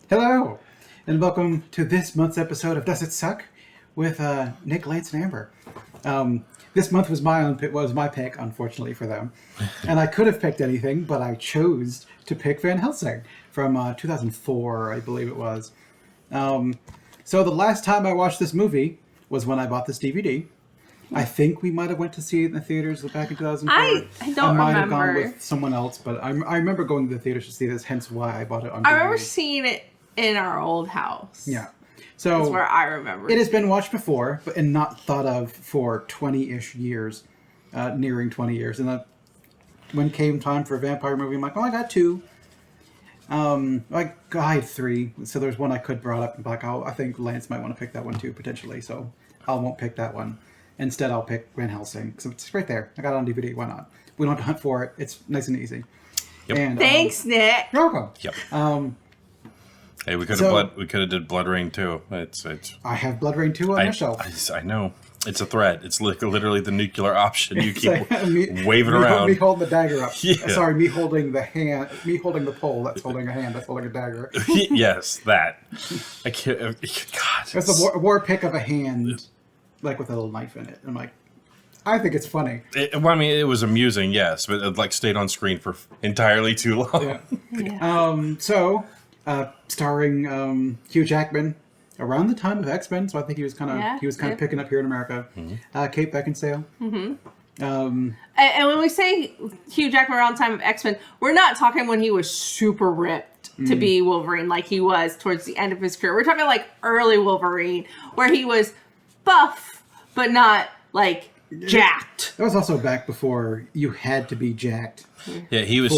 Hello, and welcome to this month's episode of Does It Suck with Nick, Lance, and Amber. This month was my pick, unfortunately for them, and I could have picked anything, but I chose to pick Van Helsing from 2004, I believe it was. So the last time I watched this movie was when I bought this DVD. I think we might have went to see it in the theaters back in 2004. I don't might remember. have gone with someone else, but I remember going to the theaters to see this, hence why I bought it on DVD. I remember seeing it in our old house. Yeah. So that's where I remember. It has been watched before, but and not thought of for 20-ish years, nearing 20 years. And when came time for a vampire movie, I'm like, oh, I got two. I had three. So there's one I could brought up. And like, I think Lance might want to pick that one too, potentially. So I won't pick that one. Instead, I'll pick Van Helsing. So it's right there. I got it on DVD. Why not? We don't have to hunt for it. It's nice and easy. Yep. And, Thanks, Nick. You're welcome. Yep. Um, Hey, we could have did Blood Rain too. I have Blood Rain 2 on my shelf. I know. It's a threat. It's literally the nuclear option. You keep me waving around. Me holding the dagger up. Yeah. Sorry, me holding the hand. Me holding the pole. That's holding a hand. That's holding a dagger. Yes, that. I can't. God. That's a war pick of a hand, like with a little knife in it. I'm like, I think it's funny. It was amusing, yes, but it stayed on screen for entirely too long. Yeah. Starring Hugh Jackman around the time of X-Men, so I think he was kind of picking up here in America. Mm-hmm. Kate Beckinsale. Mm-hmm. And when we say Hugh Jackman around the time of X-Men, we're not talking when he was super ripped to be Wolverine like he was towards the end of his career. We're talking like early Wolverine, where he was buff, but not like jacked. That was also back before you had to be jacked. Yeah, he was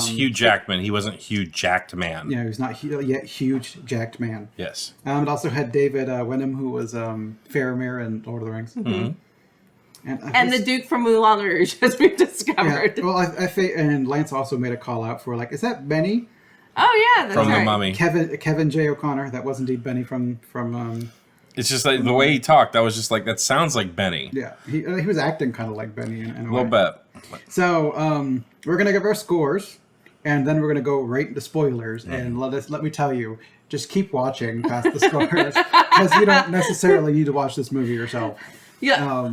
Hugh Jackman. He wasn't Hugh Jacked Man. Yeah, he was not yet huge jacked man. Yes. It also had David Wenham, who was Faramir in Lord of the Rings. Mm-hmm. And the Duke from Moulin Rouge, as we've discovered. Yeah, well, I think, and Lance also made a call out for is that Benny? Oh yeah, that's from right. The Mummy. Kevin J. O'Connor. That was indeed Benny from. It's just like the way he talked. I was just like, that sounds like Benny. Yeah, he was acting kind of like Benny in a way. A little bit. So we're gonna give our scores, and then we're gonna go right into spoilers. And let me tell you, just keep watching past the scores because you don't necessarily need to watch this movie yourself. Yeah.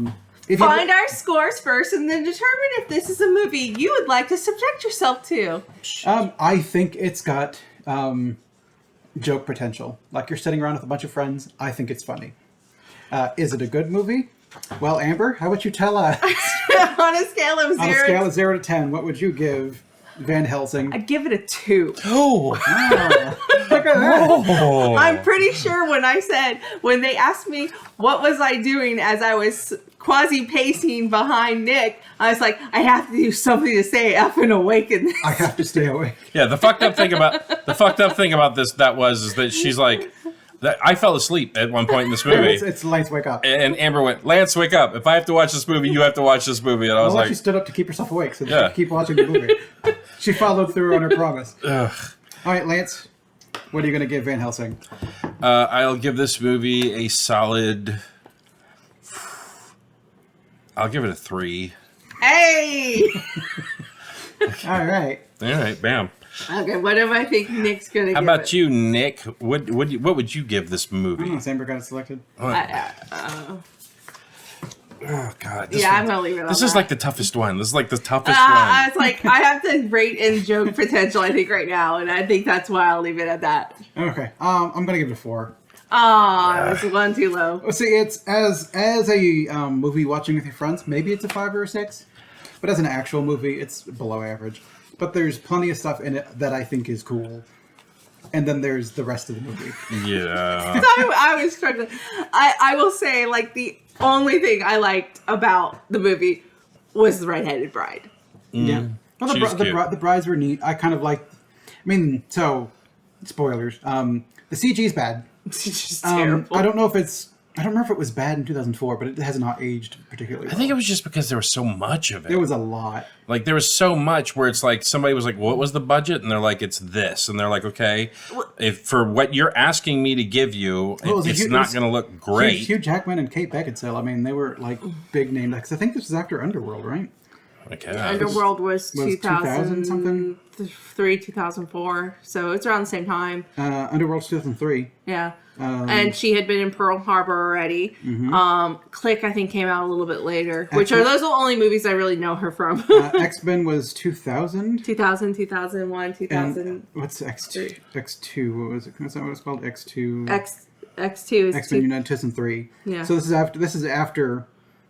Find our scores first, and then determine if this is a movie you would like to subject yourself to. I think it's got joke potential. Like you're sitting around with a bunch of friends. I think it's funny. Is it a good movie? Well, Amber, how would you tell us? On a scale of 0 to 10, what would you give Van Helsing? I'd give it a 2. Oh. Look at that. Oh. I'm pretty sure when they asked me what was I doing as I was quasi-pacing behind Nick, I was like, I have to do something to stay up and awake in this. I have to stay awake. Yeah, the fucked up thing about this is that she's like, I fell asleep at one point in this movie. It's Lance, wake up. And Amber went, Lance, wake up. If I have to watch this movie, you have to watch this movie. And I was like, she stood up to keep herself awake, so just keep watching the movie. She followed through on her promise. Ugh. All right, Lance, what are you going to give Van Helsing? I'll give this movie a solid. I'll give it a 3. Hey! All right. All right, bam. Okay, what do I think Nick's going to give How about it? you, Nick? What would you give this movie? Has Amber got it selected? Oh, God. I'm going to leave it on This that. is like the toughest one. This is like the toughest I one. was like, I have to rate in joke potential, I think, right now, and I think that's why I'll leave it at that. Okay. I'm going to give it a 4. Oh, it was one too low. See, it's as a movie watching with your friends, maybe it's a 5 or a 6. But as an actual movie, it's below average. But there's plenty of stuff in it that I think is cool. And then there's the rest of the movie. Yeah. I was struggling. I will say, the only thing I liked about the movie was the redheaded bride. Yeah. Well, the brides were neat. I kind of liked... spoilers. The CG's bad. It's just terrible. I don't know if it was bad in 2004, but it has not aged particularly well. I think it was just because there was so much of it. There was a lot. Like, there was so much where it's like, somebody was like, what was the budget? And they're like, it's this. And they're like, okay, if for what you're asking me to give you, it's not going to look great. Hugh Jackman and Kate Beckinsale, I mean, they were, big names. Because I think this was after Underworld, right? Okay. Underworld was 2000 something? 2003, 2004. So it's around the same time. Underworld's 2003. Yeah. And she had been in Pearl Harbor already. Click, I think, came out a little bit later. Which are those are the only movies I really know her from. X-Men was 2000. 2000, 2001, 2000. And what's X2? X2, what was it? Is that what it's called? X2. X2 is X-Men United 2003. Yeah. So this is after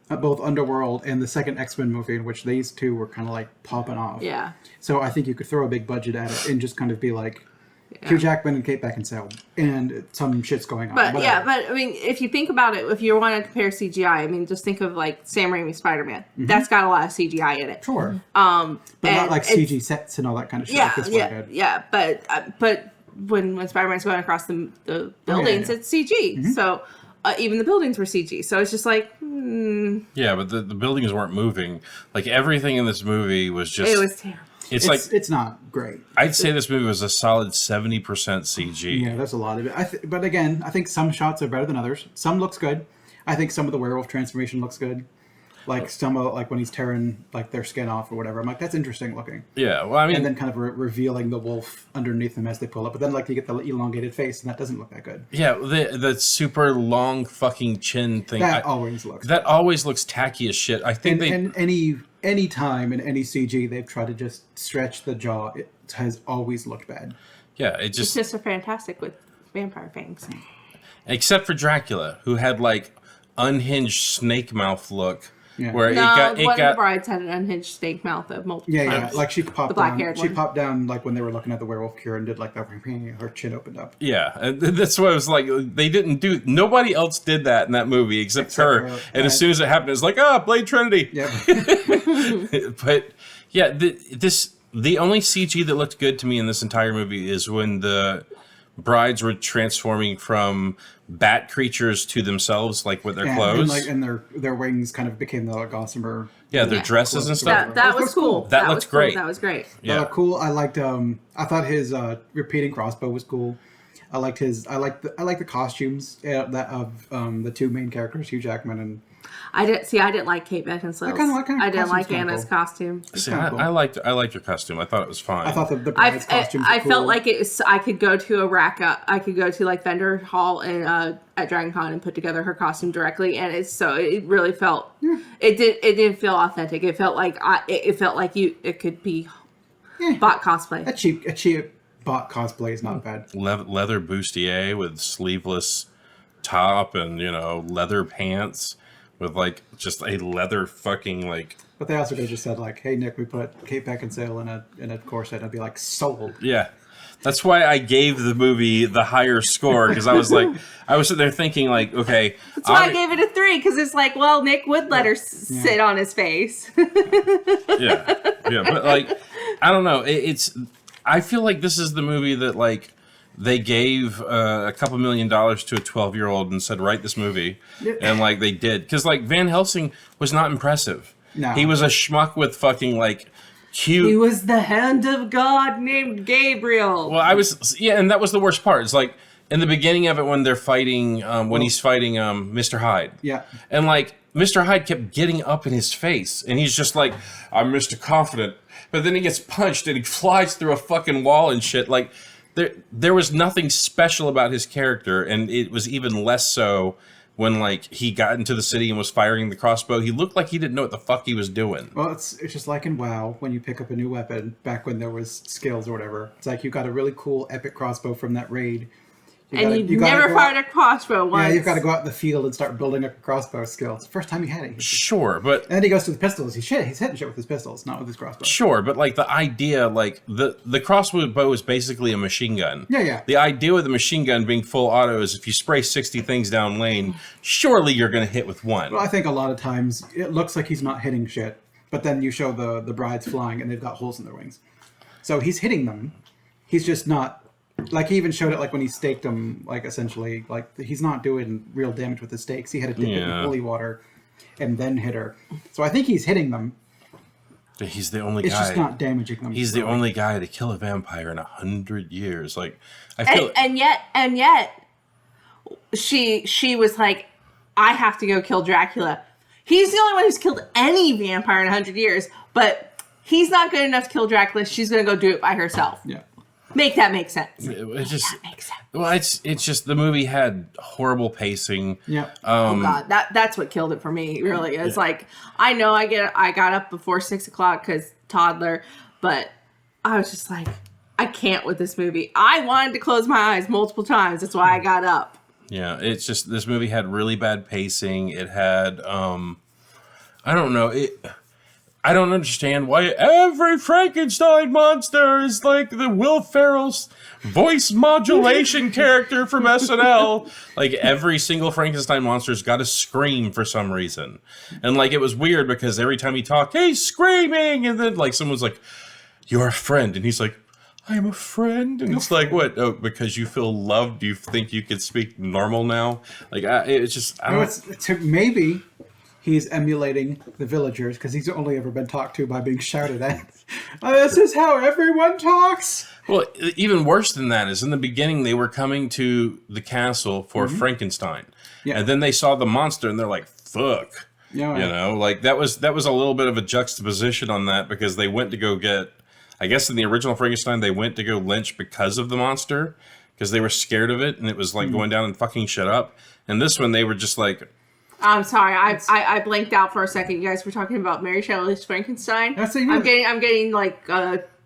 both Underworld and the second X-Men movie, in which these two were kind of like popping off. Yeah. So I think you could throw a big budget at it and just kind of be like, Hugh Jackman and Kate Beckinsale, and some shit's going on. But I mean, if you think about it, if you want to compare CGI, I mean, just think of like Sam Raimi's Spider-Man. That's got a lot of CGI in it. Sure. But not like CG sets and all that kind of shit. Yeah. But when Spider-Man's going across the buildings, it's CG. So even the buildings were CG. So it's just like, yeah, but the buildings weren't moving. Like everything in this movie was just. It was terrible. It's not great. I'd say this movie was a solid 70% CG. Yeah, that's a lot of it. But again, I think some shots are better than others. Some looks good. I think some of the werewolf transformation looks good. Like some of like when he's tearing like their skin off or whatever. I'm like, that's interesting looking. Yeah, well, I mean, and then kind of revealing the wolf underneath them as they pull up. But then like you get the elongated face, and that doesn't look that good. Yeah, the super long fucking chin thing. That always looks tacky as shit. I think and any time in any CG they've tried to just stretch the jaw, it has always looked bad. Yeah, it's just fantastic with vampire fangs. Except for Dracula, who had like unhinged snake mouth look. Yeah. Where one of the brides had an unhinged snake mouth of multiple times. Yeah. Like she popped down. She popped down like when they were looking at the werewolf cure and did like that. Her chin opened up. Yeah, and that's what I was like. They didn't do. Nobody else did that in that movie except her. And as soon as it happened, it was like, Blade Trinity. Yep. But yeah, the only CG that looked good to me in this entire movie is when the brides were transforming from bat creatures to themselves, like with their clothes, and their wings kind of became the gossamer. Yeah, their dresses and stuff. That was cool. That looked great. That was great. Yeah, cool. I liked. I thought his repeating crossbow was cool. I liked the costumes of the two main characters, Hugh Jackman and. I didn't like Kate Beckinsale. I didn't like Anna's costume. See, I liked her costume. I thought it was fine. I thought the bride's costumes were cool. I felt like it was. I could go to a rack up. I could go to like vendor hall and at Dragon Con and put together her costume directly, and it really felt. Yeah. It didn't feel authentic. It felt like it could be bot cosplay. A cheap bot cosplay is not bad. Leather bustier with sleeveless top and leather pants. With like just a leather fucking like. But they also could have just said like, "Hey Nick, we put Kate Beckinsale in a corset," and I'd be like, "Sold." Yeah, that's why I gave the movie the higher score because I was sitting there thinking like, okay. That's why I gave it a 3 because it's like, well, Nick would let her sit on his face. yeah, but like, I don't know. I feel like this is the movie that like. They gave a couple $1 million to a 12-year-old and said, write this movie. And, like, they did. Because, like, Van Helsing was not impressive. No. He was a schmuck with fucking, like, cute... He was the hand of God named Gabriel. Well, and that was the worst part. It's, like, in the beginning of it when they're fighting, he's fighting Mr. Hyde. Yeah. And, like, Mr. Hyde kept getting up in his face. And he's just like, I'm Mr. Confident. But then he gets punched and he flies through a fucking wall and shit. Like... There was nothing special about his character, and it was even less so when like he got into the city and was firing the crossbow. He looked like he didn't know what the fuck he was doing. Well, it's just like in WoW when you pick up a new weapon back when there was skills or whatever. It's like you got a really cool epic crossbow from that raid. You never fired a crossbow once. Yeah, you've got to go out in the field and start building up a crossbow skill. It's the first time he had it. Sure, but... And then he goes to the pistols. He's hitting shit with his pistols, not with his crossbow. Sure, but like the idea, like the crossbow is basically a machine gun. Yeah. The idea with the machine gun being full auto is if you spray 60 things down lane, surely you're going to hit with one. Well, I think a lot of times it looks like he's not hitting shit, but then you show the brides flying and they've got holes in their wings. So he's hitting them. He's just not... Like, he even showed it, like, when he staked him, like, essentially, like, he's not doing real damage with the stakes. He had to dip it in holy water and then hit her. So I think he's hitting them. He's the only guy. It's just not damaging them. He's the only guy to kill a vampire in 100 years. Like, I feel... And yet, she was like, I have to go kill Dracula. He's the only one who's killed any vampire in 100 years, but... he's not good enough to kill Dracula. She's going to go do it by herself. Yeah. Make that make sense. It just That makes sense. well, it's just the movie had horrible pacing. Yeah. Oh God, that's what killed it for me. Really, it's like I know I got up before 6 o'clock because toddler, but I was just like, I can't with this movie. I wanted to close my eyes multiple times. That's why I got up. Yeah, it's just this movie had really bad pacing. It had I don't know. I don't understand why every Frankenstein monster is like the Will Ferrell's voice modulation character from SNL. Like every single Frankenstein monster's got to scream for some reason. And like it was weird because every time he talked, he's screaming. And then like someone's like, "You're a friend." And he's like, "I'm a friend." And it's like, what? Oh, because you feel loved, you think you can speak normal now? Like it's just, I don't Maybe he's emulating the villagers because he's only ever been talked to by being shouted at. This is how everyone talks. Well, even worse than that is in the beginning they were coming to the castle for Frankenstein, and then they saw the monster and they're like, "Fuck," Yeah, you know, like that was a little bit of a juxtaposition on that because they went to go get, I guess in the original Frankenstein they went to go lynch because of the monster because they were scared of it and it was like going down and fucking shit up. And this one they were just like. I'm sorry, I blanked out for a second. You guys were talking about Mary Shelley's Frankenstein. I'm getting like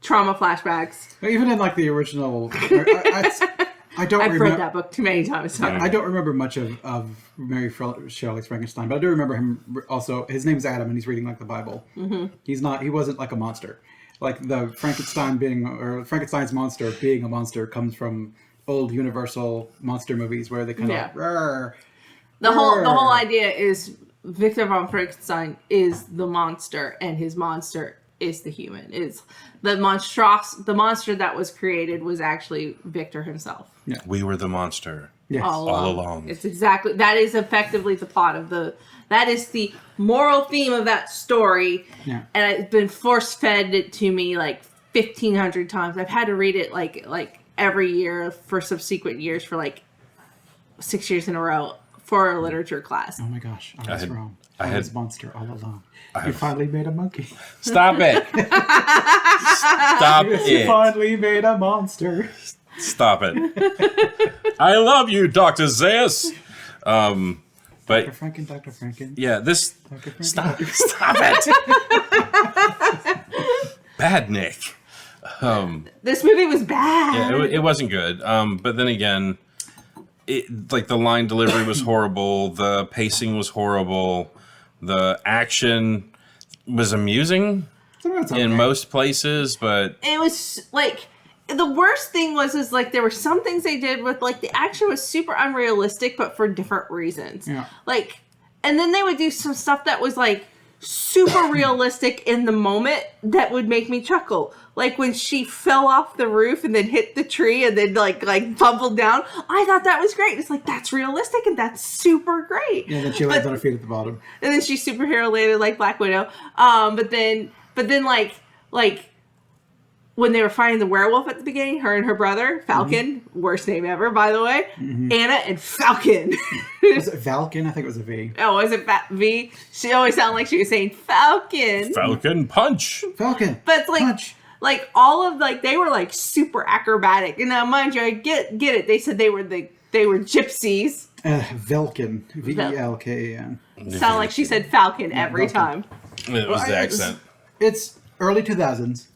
trauma flashbacks. Even in like the original, I don't. I've read that book too many times. So. I don't remember much of Mary Shelley's Frankenstein, but I do remember him also. His name's Adam, and he's reading like the Bible. Mm-hmm. He wasn't like a monster. Like the Frankenstein's monster being a monster comes from old Universal monster movies where they kind of like, The whole idea is Victor von Frankenstein is the monster, and his monster is the human. Is the monster that was created was actually Victor himself. Yeah. We were the monster. Yes. All along. It's exactly that is effectively the plot of that is the moral theme of that story. Yeah. And it's been force fed it to me like 1,500 times. I've had to read it like every year for subsequent years for like 6 years in a row. For a literature class. Oh my gosh, I was wrong. I was monster all along. You finally made a monkey. Stop it. Stop it. You finally made a monster. Stop it. I love you, Dr. Zayas. But Dr. Franken. Yeah, this. Dr. Franken. Stop it. Bad Nick. This movie was bad. Yeah, it wasn't good. But then again, like the line delivery was horrible. The pacing was horrible. The action was amusing in most places, but it was like the worst thing was like there were some things they did with like the action was super unrealistic, but for different reasons. Yeah. Like, and then they would do some stuff that was like super realistic in the moment that would make me chuckle. Like when she fell off the roof and then hit the tree and then like fumbled down. I thought that was great. It's like, that's realistic and that's super great. Yeah, then she lands on her feet at the bottom. And then she's superhero later like Black Widow. But then like when they were fighting the werewolf at the beginning, her and her brother, Falcon, worst name ever, by the way. Mm-hmm. Anna and Falcon. Was it Falcon? I think it was a V. Oh, was it V? She always sounded like she was saying Falcon. Falcon punch. Falcon. But like, punch. Like all of like they were like super acrobatic. And now, mind you, I get it. They said they were gypsies. Velkin. Velkan. Sound like she said Falcon every time. It was the accent. It's early 2000s.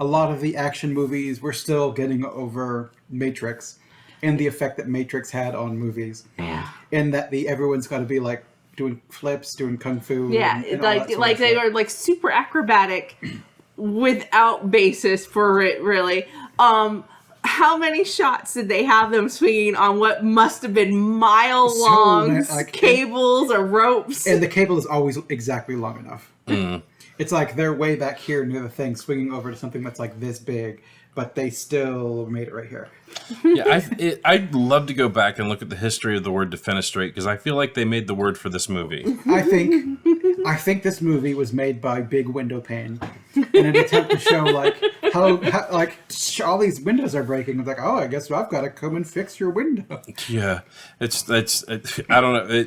A lot of the action movies were still getting over Matrix and the effect that Matrix had on movies. Yeah. And that everyone's got to be like doing flips, doing kung fu. Yeah, and like they were like super acrobatic without basis for it, really. How many shots did they have them swinging on what must have been mile-long cables or ropes? And the cable is always exactly long enough. Mm. It's like they're way back here near the thing, swinging over to something that's like this big, but they still made it right here. Yeah, I'd love to go back and look at the history of the word defenestrate because I feel like they made the word for this movie. I think this movie was made by Big Window Pane in an attempt to show like how all these windows are breaking. It's like, oh, I guess I've got to come and fix your window. Yeah, it's I don't know.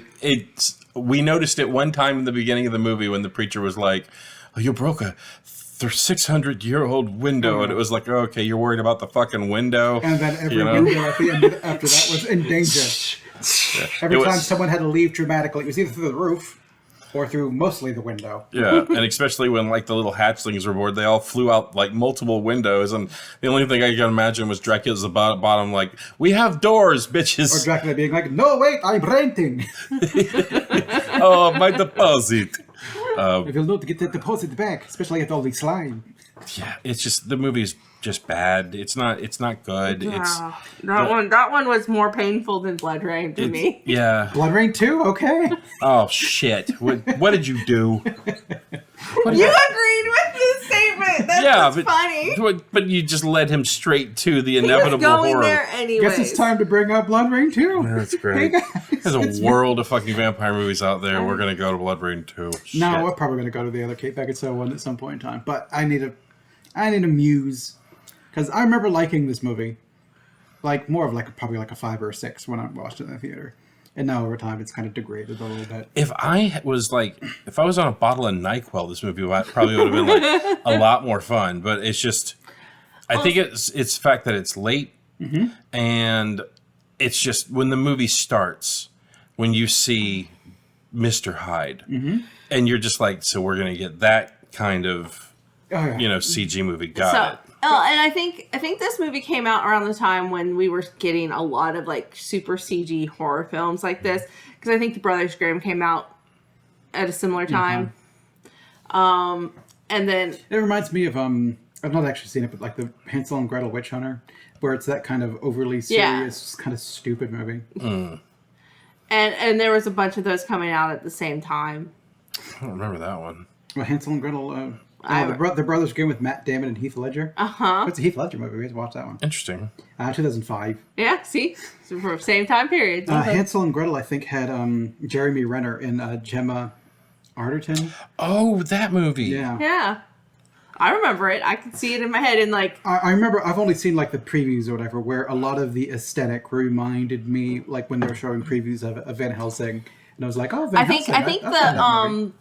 We noticed it one time in the beginning of the movie when the preacher was like, "Oh, you broke a their 600-year-old window, and it was like, oh, okay, you're worried about the fucking window. And then every window at the end after that was in danger. Every time someone had to leave dramatically, it was either through the roof or through mostly the window. Yeah, and especially when like the little hatchlings were bored, they all flew out like multiple windows, and the only thing I can imagine was Dracula's bottom like, we have doors, bitches. Or Dracula being like, no, wait, I'm renting. Oh, my deposit. If you'll know to get the deposit back, especially at all the slime. Yeah, it's just, the movie's just bad. It's not good. Yeah. That one was more painful than Blood Rain to me. Yeah. Blood Rain 2? Okay. Oh, shit. What did you do? You agreed with this statement. That's funny. But you just led him straight to the He was inevitable going horror. there anyway. Guess it's time to bring up Blood Rain 2. That's great. There's a world of fucking vampire movies out there. We're going to go to Blood Rain 2. Shit. No, we're probably going to go to the other Kate Beckinsale one at some point in time. But I need a muse. Because I remember liking this movie. Like, more of like probably like a 5 or a 6 when I watched it in the theater. And now over time, it's kind of degraded a little bit. If I was on a bottle of NyQuil, this movie probably would have been like a lot more fun. But it's just, I think it's the fact that it's late, and it's just when the movie starts, when you see Mr. Hyde, and you're just like, so we're gonna get that kind of, CG movie. Got it. And I think this movie came out around the time when we were getting a lot of like super CG horror films like this, because I think the Brothers Grimm came out at a similar time. And then it reminds me of I've not actually seen it, but like the Hansel and Gretel Witch Hunter, where it's that kind of overly serious, kind of stupid movie. And there was a bunch of those coming out at the same time. I don't remember that one. Well, Hansel and Gretel. The Brothers Grimm with Matt Damon and Heath Ledger. It's a Heath Ledger movie. We have to watch that one. Interesting. 2005. Yeah, see? So for same time period. Hansel and Gretel, I think, had Jeremy Renner and Gemma Arterton. Oh, that movie. Yeah. I remember it. I can see it in my head. And like, I remember, I've only seen like the previews or whatever, where a lot of the aesthetic reminded me, like when they were showing previews of Van Helsing. And I was like, oh, Van Helsing. I think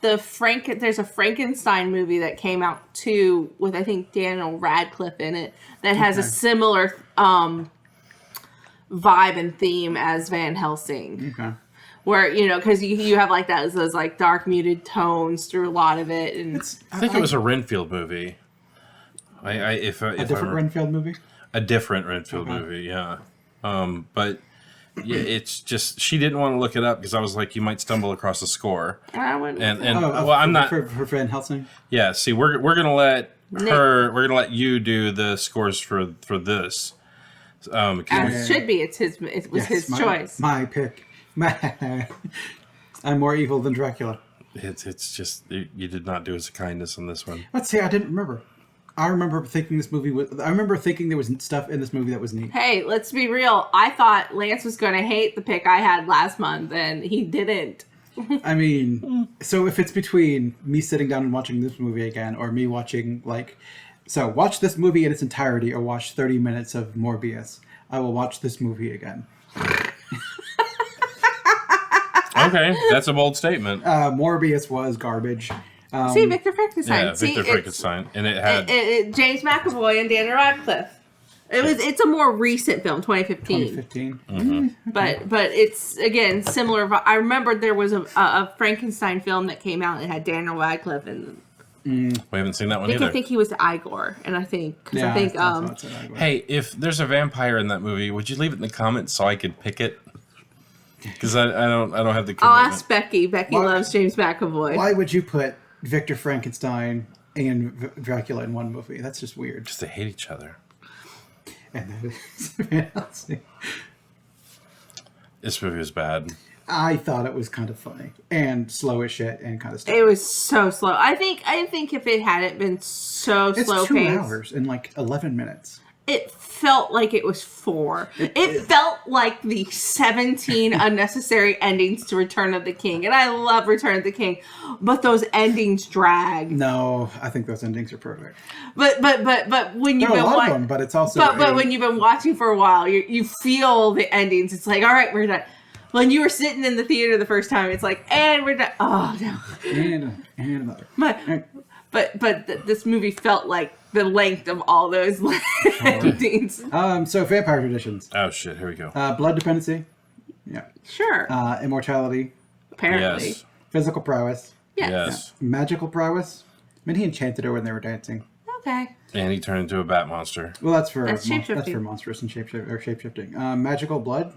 there's a Frankenstein movie that came out too with I think Daniel Radcliffe in it that has a similar vibe and theme as Van Helsing. Okay. Where because you have like those like dark muted tones through a lot of it, and I think it was a Renfield movie. A different Renfield movie. A different Renfield movie, yeah. But. Yeah, it's just she didn't want to look it up because I was like, you might stumble across a score. I wouldn't. I'm not for Van Helsing. Yeah, see, we're gonna let you do the scores for this. It should be. It was his choice. My pick. I'm more evil than Dracula. It's just you did not do us a kindness on this one. Let's see. I didn't remember. I remember thinking there was stuff in this movie that was neat. Hey, let's be real. I thought Lance was going to hate the pick I had last month, and he didn't. I mean, so if it's between me sitting down and watching this movie again, or me watching watch this movie in its entirety, or watch 30 minutes of Morbius, I will watch this movie again. Okay, that's a bold statement. Morbius was garbage. See, Victor Frankenstein. Yeah, Victor Frankenstein, and it had James McAvoy and Daniel Radcliffe. It's a more recent film, 2015. 2015. But it's again similar. I remember there was a Frankenstein film that came out and it had Daniel Radcliffe and. We haven't seen that one either. I think he was Igor, and I think hey, if there's a vampire in that movie, would you leave it in the comments so I could pick it? Because I don't have the. I'll ask Becky. Becky loves James McAvoy. Why would you put Victor Frankenstein and Dracula in one movie? That's just weird. Because they hate each other. And that is Van Helsing. This movie was bad. I thought it was kind of funny and slow as shit and kind of stupid. It was so slow. I think if it hadn't been so slow paced. It's 2 hours and like 11 minutes. It felt like it was 4. It felt like the 17 unnecessary endings to Return of the King. And I love Return of the King, but those endings drag. No, I think those endings are perfect. But when you've been watching, but it's also but when you've been watching for a while, you feel the endings. It's like, all right, we're done. When you were sitting in the theater the first time, it's like, and we're done. Oh no. And another. But this movie felt like the length of all those endings. So vampire traditions. Oh shit! Here we go. Blood dependency. Yeah. Sure. Immortality. Apparently. Yes. Physical prowess. Yes. Magical prowess. I mean, he enchanted her when they were dancing. Okay. And he turned into a bat monster. Well, that's for shapeshifting. That's for monstrous and shapeshifting. Magical blood.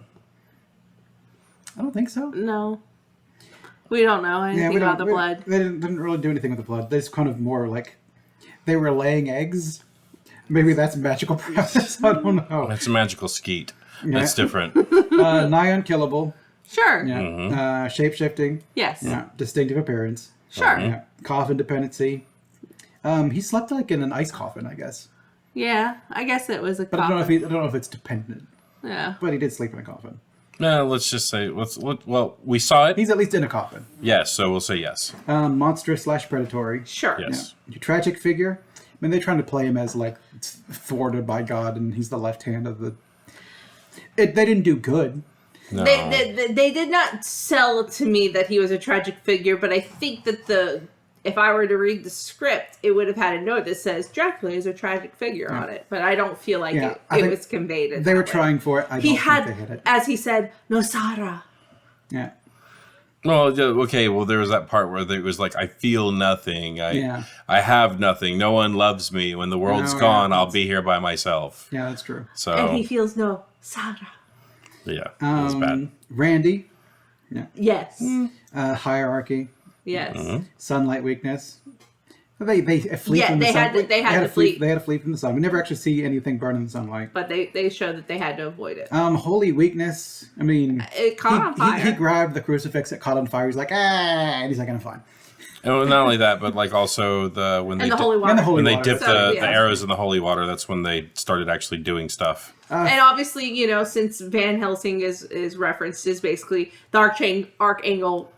I don't think so. No. We don't know anything about the blood. They didn't really do anything with the blood. They just kind of more like they were laying eggs. Maybe that's magical prowess. I don't know. That's a magical skeet. Yeah. That's different. Nigh unkillable. Sure. Yeah. Mm-hmm. Shapeshifting. Yes. Yeah. Distinctive appearance. Sure. Yeah. Coffin dependency. He slept like in an ice coffin, I guess. Yeah. I guess it was a But I don't know if it's dependent. Yeah. But he did sleep in a coffin. No, let's just say well, we saw it. He's at least in a coffin. Yes, so we'll say yes. Monstrous / predatory. Sure. Yes. Yeah. Tragic figure. I mean, they're trying to play him as like thwarted by God, and he's the left hand of the. They didn't do good. No. They did not sell to me that he was a tragic figure, but I think that if I were to read the script, it would have had a note that says Dracula is a tragic figure on it. But I don't feel like it was conveyed. They were trying for it. I don't think they hit it. As he said, no Sarah. Yeah. Well, okay. Well, there was that part where it was like, I feel nothing. I have nothing. No one loves me. When the world's gone, I'll be here by myself. Yeah, that's true. So And he feels no Sarah. yeah, that's bad. Randy. Yeah. Yes. Hierarchy. Yes. Mm-hmm. Sunlight weakness. They flee from the sun. They had to flee. They had to flee from the sun. We never actually see anything burn in the sunlight. But they showed that they had to avoid it. Holy weakness. I mean, It caught on fire. He grabbed the crucifix. It caught on fire. He's like, and he's like, I'm fine. And not only that, but like also when they holy water. And the holy when they water. dipped the arrows in the holy water, that's when they started actually doing stuff. And obviously, since Van Helsing is referenced as basically the Archangel.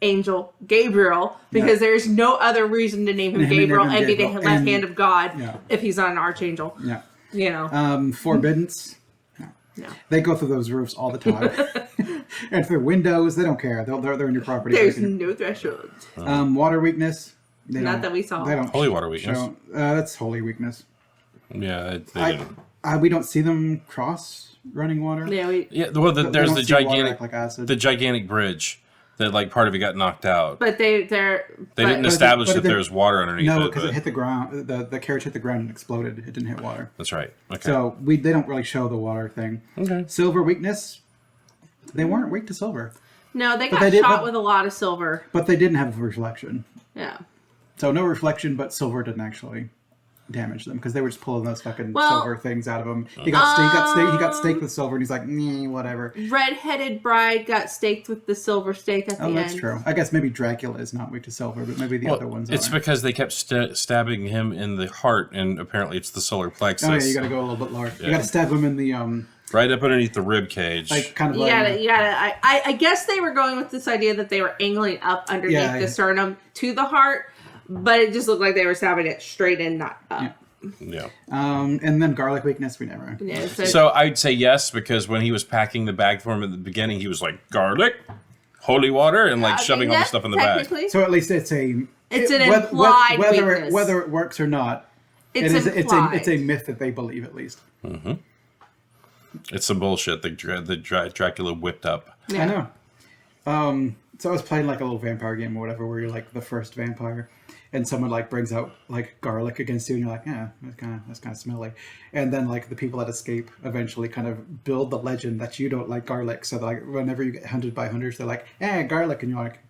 Angel Gabriel, because there's no other reason to name him Gabriel and be the left hand of God if he's not an archangel. Yeah. No. Forbiddance. No. They go through those roofs all the time. And through windows, they don't care. They're in your property. There's no threshold. Water weakness. Not that we saw. They don't Holy water weakness. That's holy weakness. Yeah, they didn't. We don't see them cross running water. Yeah, Well, there's the gigantic, like acid. the gigantic bridge that like part of it got knocked out. but they didn't establish that there's water underneath it. No, because it hit the ground. The carriage hit the ground and exploded. It didn't hit water. That's right. Okay. So they don't really show the water thing. Okay. Silver weakness. They weren't weak to silver, No, they got shot with a lot of silver. but they didn't have a reflection. Yeah. So no reflection, but silver didn't actually damage them because they were just pulling those fucking Well, silver things out of them. He got staked with silver, and he's like, whatever. Redheaded bride got staked with the silver stake at the end. Oh, that's true. I guess maybe Dracula is not weak to silver, but maybe the other ones It's are. because they kept stabbing him in the heart, and apparently it's the solar plexus. Oh yeah, you got to go a little bit lower. You got to stab him in the right up underneath the rib cage. like kind of You gotta. I guess they were going with this idea that they were angling up underneath the sternum to the heart, but it just looked like they were stabbing it straight in, not up. Yeah. And then garlic weakness, we never. Yeah, So I'd say yes, because when he was packing the bag for him at the beginning, he was like, garlic, holy water, and like shoving all the stuff in the bag. So at least it's an implied weakness. Whether it works or not, it's a myth that they believe at least. Mm-hmm. It's some bullshit that Dracula whipped up. Yeah. I know. So I was playing like a little vampire game or whatever, where you're like the first vampire, and someone like brings out like garlic against you, and you're like, yeah, that's kind of smelly. And then like the people that escape eventually kind of build the legend that you don't like garlic. So like whenever you get hunted by hunters, they're like, garlic, and you're like,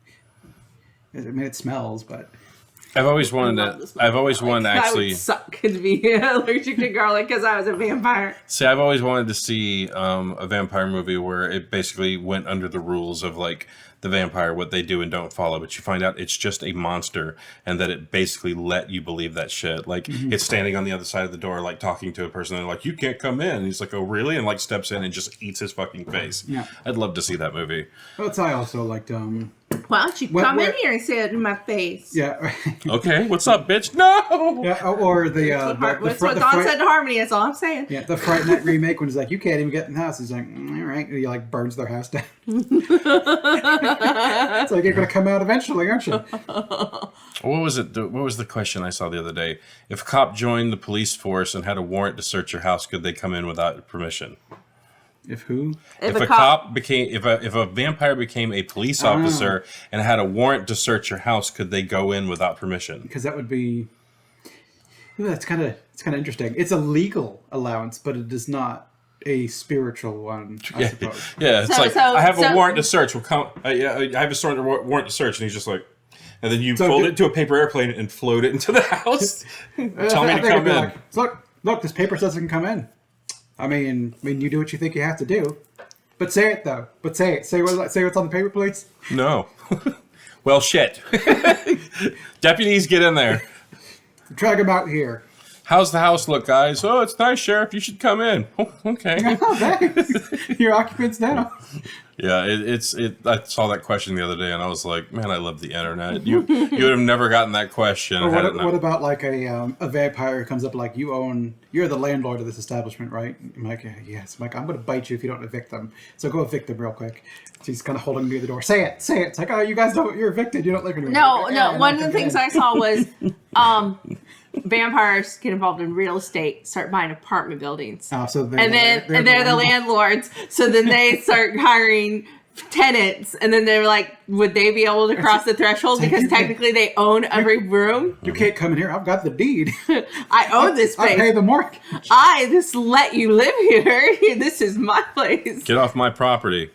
I mean, it smells, but. I've always wanted to actually. I would suck to be allergic to garlic because I was a vampire. See, I've always wanted to see a vampire movie where it basically went under the rules of like the vampire, what they do and don't follow, but you find out it's just a monster, and that it basically let you believe that shit. Like it's standing on the other side of the door, like talking to a person, and they're like, "You can't come in." And he's like, "Oh, really?" And like steps in and just eats his fucking face. Yeah, I'd love to see that movie. Well, I also liked Why don't you come in here and say it in my face? Yeah. Okay, what's up, bitch? No. Yeah, or the That's what Don said to Harmony. That's all I'm saying. Yeah, the Fright Night remake when he's like, "You can't even get in the house." He's like, "All right. And he like burns their house down. It's like you're going to come out eventually, aren't you? What was it? What was the question I saw the other day? If a cop joined the police force and had a warrant to search your house, could they come in without permission? If who? If a cop became, if a vampire became a police officer and had a warrant to search your house, could they go in without permission? Because that would be. Ooh, it's kind of interesting. It's a legal allowance, but it is not a spiritual one, I suppose. Yeah, it's I have a warrant to search. Well, I have a warrant to search, and he's just like. And then you fold it to a paper airplane and float it into the house. Tell me to come in. Like, look, this paper says it can come in. I mean, you do what you think you have to do. But say it, though. But say it. Say what's on the paper, please. No. Well, shit. Deputies, get in there. Drag him out here. How's the house look, guys? Oh, it's nice, Sheriff. You should come in. Oh, okay. Oh, thanks. You're occupants now. Yeah, I saw that question the other day, and I was like, man, I love the internet. You would have never gotten that question. Or what about like a vampire who comes up like, you're the landlord of this establishment, right? I'm like, yes. I'm like, I'm going to bite you if you don't evict them. So go evict them real quick. So he's kind of holding near the door. Say it. It's like, oh, you guys don't, you're evicted. You don't live anymore. No. One of the things I saw was vampires get involved in real estate, start buying apartment buildings. Oh, so they're the landlords. So then they start hiring tenants, and then they're like, would they be able to cross the threshold because technically they own every room? You can't come in here. I've got the deed. I own this place. I pay the mortgage. I just let you live here. This is my place. Get off my property.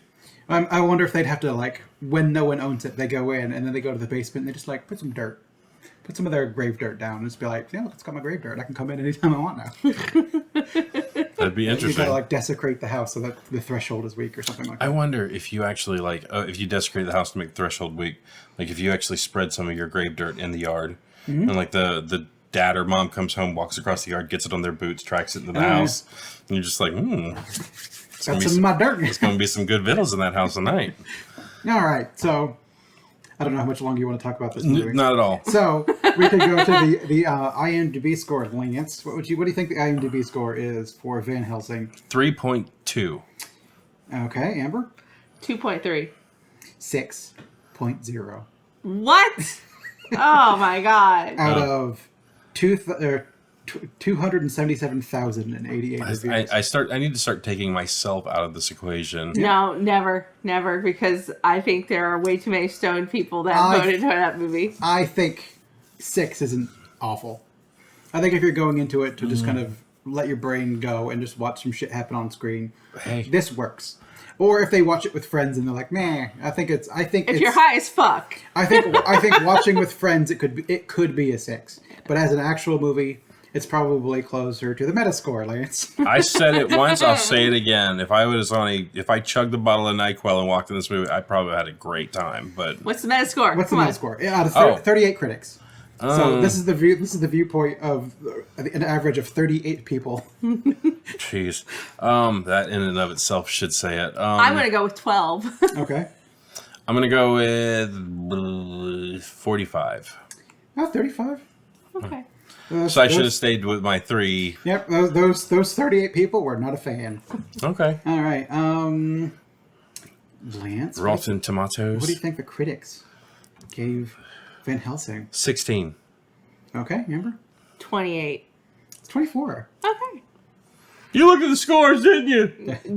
I wonder if they'd have to, like, when no one owns it, they go in and then they go to the basement and they just like put some of their grave dirt down and just be like, yeah, look, it's got my grave dirt. I can come in anytime I want now. That'd be interesting. You gotta like desecrate the house so that the threshold is weak or something like that. I wonder if you actually if you desecrate the house to make the threshold weak, like if you actually spread some of your grave dirt in the yard, and like the dad or mom comes home, walks across the yard, gets it on their boots, tracks it into the house, and you're just like, got some of my dirt. There's going to be some good vittles in that house tonight. All right, so I don't know how much longer you want to talk about this movie. Not at all. So we could go to the IMDb score, Lance. What do you think the IMDb score is for Van Helsing? 3.2. Okay, Amber. 2.3. 6.0. What? Oh my god! Out of 277,088 reviews. I need to start taking myself out of this equation. No, never, because I think there are way too many stoned people that voted for that movie. I think 6 isn't awful. I think if you're going into it to just kind of let your brain go and just watch some shit happen on screen, this works. Or if they watch it with friends and they're like, "Meh," I think if you're high as fuck. I think watching with friends it could be a 6, but as an actual movie, it's probably closer to the Metascore, Lance. I said it once, I'll say it again. If I chugged a bottle of NyQuil and walked in this movie, I probably had a great time. But what's the Metascore? What's the Metascore? Out of 38 critics. So this is the viewpoint of an average of 38 people. Jeez, that in and of itself should say it. I'm gonna go with 12. Okay. I'm gonna go with 45. Oh, 35. Okay. So I should have stayed with my 3. Yep, those 38 people were not a fan. Okay. All right. Lance. Rotten Tomatoes. What do you think the critics gave Van Helsing? 16. Okay, Amber? 28. It's 24. Okay. You looked at the scores, didn't you?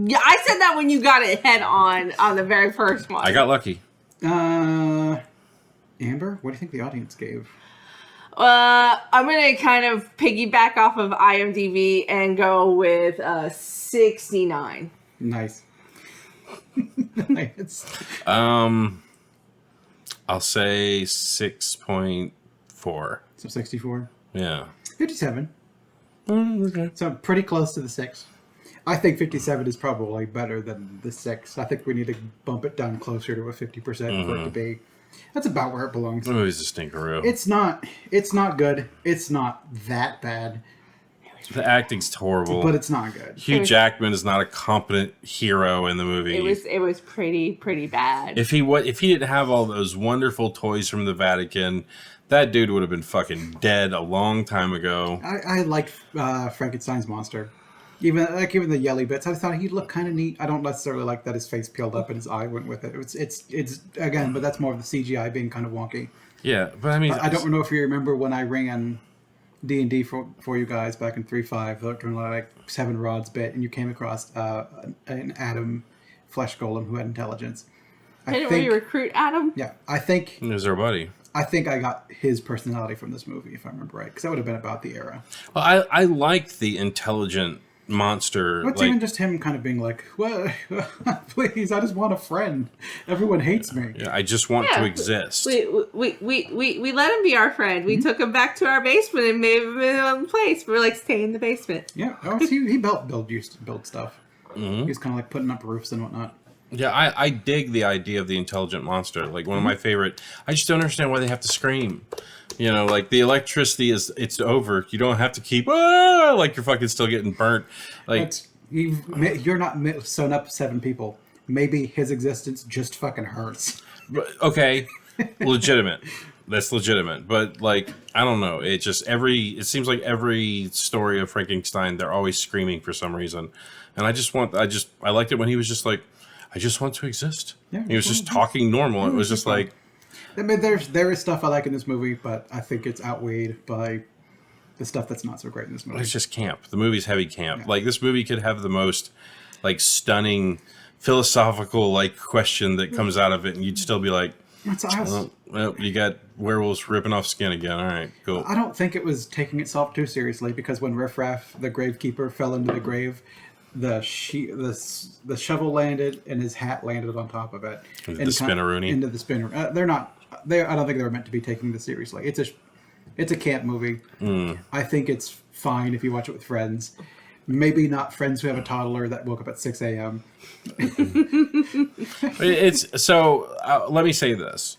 Yeah, I said that when you got it head on the very first one. I got lucky. Amber, what do you think the audience gave? I'm going to kind of piggyback off of IMDb and go with 69. Nice. Nice. I'll say 6.4. So 64? Yeah. 57. Okay. So pretty close to the 6. I think 57 is probably better than the 6. I think we need to bump it down closer to a 50% for it to be. That's about where it belongs. The movie's a stinkeroo. It's not good. It's not that bad. The acting's horrible. But it's not good. Hugh Jackman is not a competent hero in the movie. It was pretty bad. If he didn't have all those wonderful toys from the Vatican, that dude would have been fucking dead a long time ago. I liked Frankenstein's monster. Even the yelly bits, I thought he looked kind of neat. I don't necessarily like that his face peeled up and his eye went with it. It's again, but that's more of the CGI being kind of wonky. Yeah, but I mean, I don't know if you remember when I ran D&D for you guys back in 3.5 during like 7 Rod's bit, and you came across an Adam flesh golem who had intelligence. Didn't we recruit Adam? Yeah, I think he was our buddy. I think I got his personality from this movie, if I remember right, because that would have been about the era. Well, I liked the intelligent monster. What's even just him kind of being like, "Well, please, I just want a friend. Everyone hates me. Yeah, I just want to exist." We let him be our friend. We took him back to our basement and made him in his own place. We're like, stay in the basement. Yeah, he used to build stuff. He was kind of like putting up roofs and whatnot. Yeah, I dig the idea of the intelligent monster. Like, one of my favorite. I just don't understand why they have to scream. You know, like, the electricity it's over. You don't have to keep, like you're fucking still getting burnt. Like, you're not sewn up 7 people. Maybe his existence just fucking hurts. Okay, legitimate. That's legitimate. But, like, I don't know. It seems like every story of Frankenstein, they're always screaming for some reason. And I liked it when he was just like, I just want to exist. Yeah, he was just talking normal. It was just like, I mean, there is stuff I like in this movie, but I think it's outweighed by the stuff that's not so great in this movie. It's just camp. The movie's heavy camp. Yeah. Like, this movie could have the most, like, stunning philosophical, like, question that comes out of it, and you'd still be like, that's us. Well, you got werewolves ripping off skin again. All right, cool. I don't think it was taking itself too seriously, because when Riff Raff, the gravekeeper, fell into the grave, the shovel landed and his hat landed on top of it. Into the spinneroonie. Into the spinner. I don't think they were meant to be taking this seriously. It's a camp movie. I think it's fine if you watch it with friends. Maybe not friends who have a toddler that woke up at 6 a.m. Let me say this.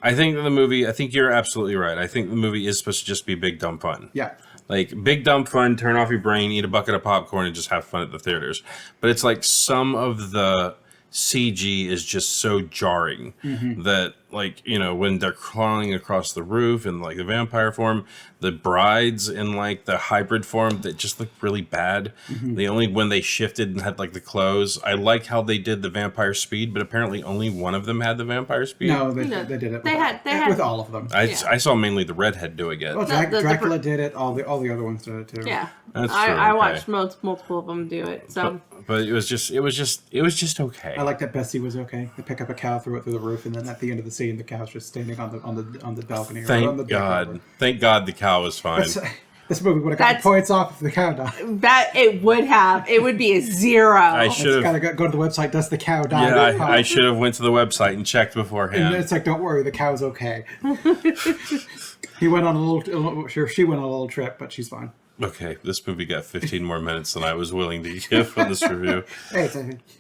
I think you're absolutely right. I think the movie is supposed to just be big, dumb fun. Yeah. Like, big, dumb fun, turn off your brain, eat a bucket of popcorn, and just have fun at the theaters. But it's like some of the CG is just so jarring that, like, you know, when they're crawling across the roof in, like, the vampire form, the brides in, like, the hybrid form that just looked really bad. When they shifted and had, like, the clothes. I like how they did the vampire speed, but apparently only one of them had the vampire speed. No, they did it. They had with all of them. I saw mainly the redhead doing it. Well, Dracula did it. All the other ones did it too. Yeah, that's true. I watched multiple of them do it. So, but it was just okay. I like that Bessie was okay. They pick up a cow, throw it through the roof, and then at the end of the scene, the cow's just standing on the balcony. Thank God. Thank God the cow was fine. This movie would have gotten points off if the cow died. That it would have. It would be a 0. I should have go to the website. Does the cow die? Yeah, I should have went to the website and checked beforehand. And it's like, don't worry, the cow's okay. He went on a little. Sure, she went on a little trip, but she's fine. Okay, this movie got 15 more minutes than I was willing to give for this review. Hey,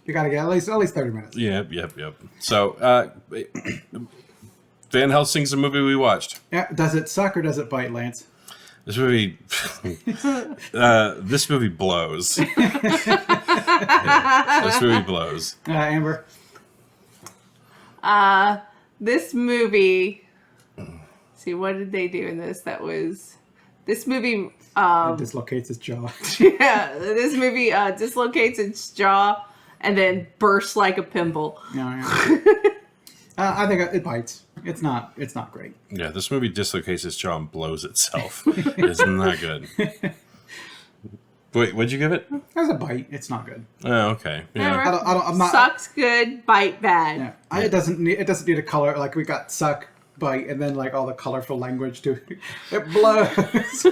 you got to get at least 30 minutes. Yep. So, Van Helsing's a movie we watched. Yeah, does it suck or does it bite, Lance? This movie, this movie blows. This movie blows. Amber. This movie. See, what did they do in this? This movie. It dislocates its jaw. Yeah, this movie dislocates its jaw and then bursts like a pimple. Yeah. I think it bites. It's not great. Yeah, this movie dislocates its jaw and blows itself. It's not good. Wait, what'd you give it? There's a bite. It's not good. Oh, okay. Yeah. I'm not. Sucks good, bite bad. Yeah. It doesn't need a color. Like, we got suck, bite, and then like all the colorful language to it blows.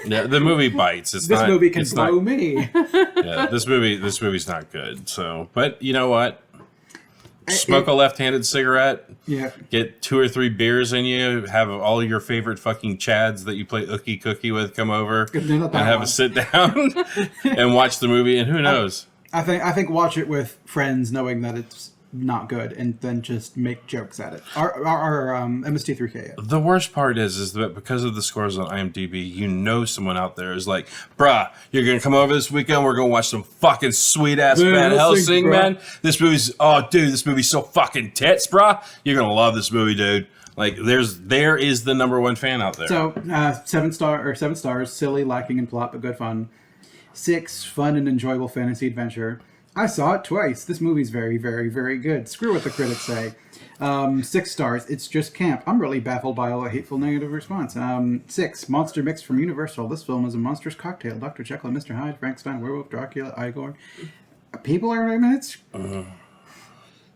Yeah, the movie bites. This movie can blow me. Yeah, this movie's not good. So, but you know what? Smoke a left-handed cigarette. Yeah. Get 2 or 3 beers in you. Have all your favorite fucking chads that you play Ookie Cookie with come over and have a sit down and watch the movie. And who knows? I think watch it with friends, knowing that it's not good, and then just make jokes at it. Our MST3K. The worst part is that because of the scores on IMDb, you know someone out there is like, bruh, you're gonna come over this weekend. We're gonna watch some fucking sweet ass Van Helsing, man. This movie's this movie's so fucking tits, bruh. You're gonna love this movie, dude. Like, there is the number 1 fan out there. So 7 stars, silly, lacking in plot, but good fun. 6, fun and enjoyable fantasy adventure. I saw it twice. This movie's very, very, very good. Screw what the critics say. 6 stars. It's just camp. I'm really baffled by all the hateful negative response. 6, monster mix from Universal. This film is a monstrous cocktail. Dr. Jekyll and Mr. Hyde, Frankenstein, Werewolf, Dracula, Igor. People are, I mean,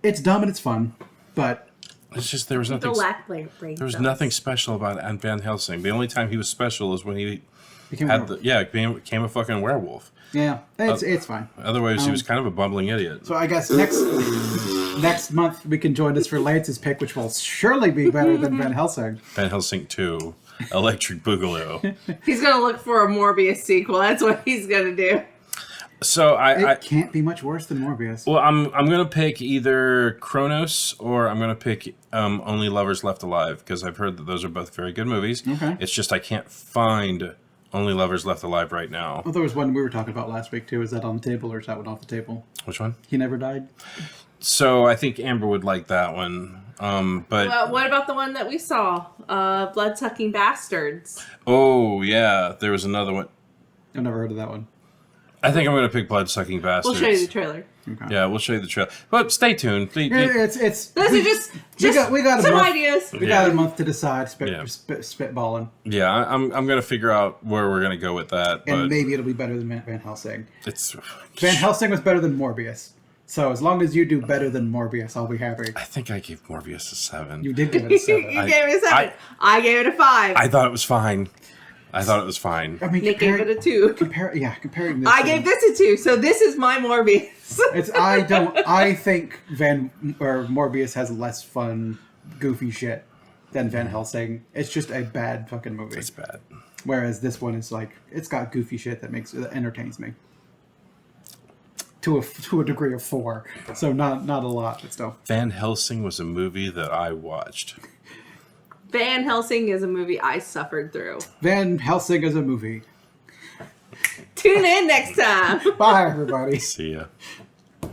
it's dumb and it's fun, but it's just there was nothing. There was nothing special about Van Helsing. The only time he was special is when he became a fucking werewolf. Yeah, it's fine. Otherwise, he was kind of a bumbling idiot. So I guess next month we can join us for Lance's pick, which will surely be better than Van Helsing. Van Helsing 2, Electric Boogaloo. He's gonna look for a Morbius sequel. That's what he's gonna do. So I can't be much worse than Morbius. Well, I'm gonna pick either Kronos or I'm gonna pick Only Lovers Left Alive because I've heard that those are both very good movies. Okay. It's just I can't find Only Lovers Left Alive right now. Well, there was one we were talking about last week too. Is that on the table or is that one off the table? Which one? He Never Died. So I think Amber would like that one. But what about the one that we saw? Blood-Sucking Bastards. Oh yeah, there was another one. I've never heard of that one. I think I'm going to pick Blood-Sucking Bastards. We'll show you the trailer. Okay. Yeah, we'll show you the trailer. But stay tuned. This is just we got some a month, ideas. We got a month to decide. Spitballing. Yeah, I'm going to figure out where we're going to go with that. And but maybe it'll be better than Van Helsing. It's Van Helsing was better than Morbius. So as long as you do better than Morbius, I'll be happy. I think I gave Morbius a 7. You did give it a 7. You gave it a 7. I gave it a 5. I thought it was fine. I mean, Nick gave it a 2. Comparing this. I gave this a 2, so this is my Morbius. I think Morbius has less fun, goofy shit than Van Helsing. It's just a bad fucking movie. It's bad. Whereas this one is like, it's got goofy shit that entertains me. To a degree of 4. So not a lot, but still. Van Helsing was a movie that I watched. Van Helsing is a movie I suffered through. Van Helsing is a movie. Tune in next time. Bye, everybody. See ya.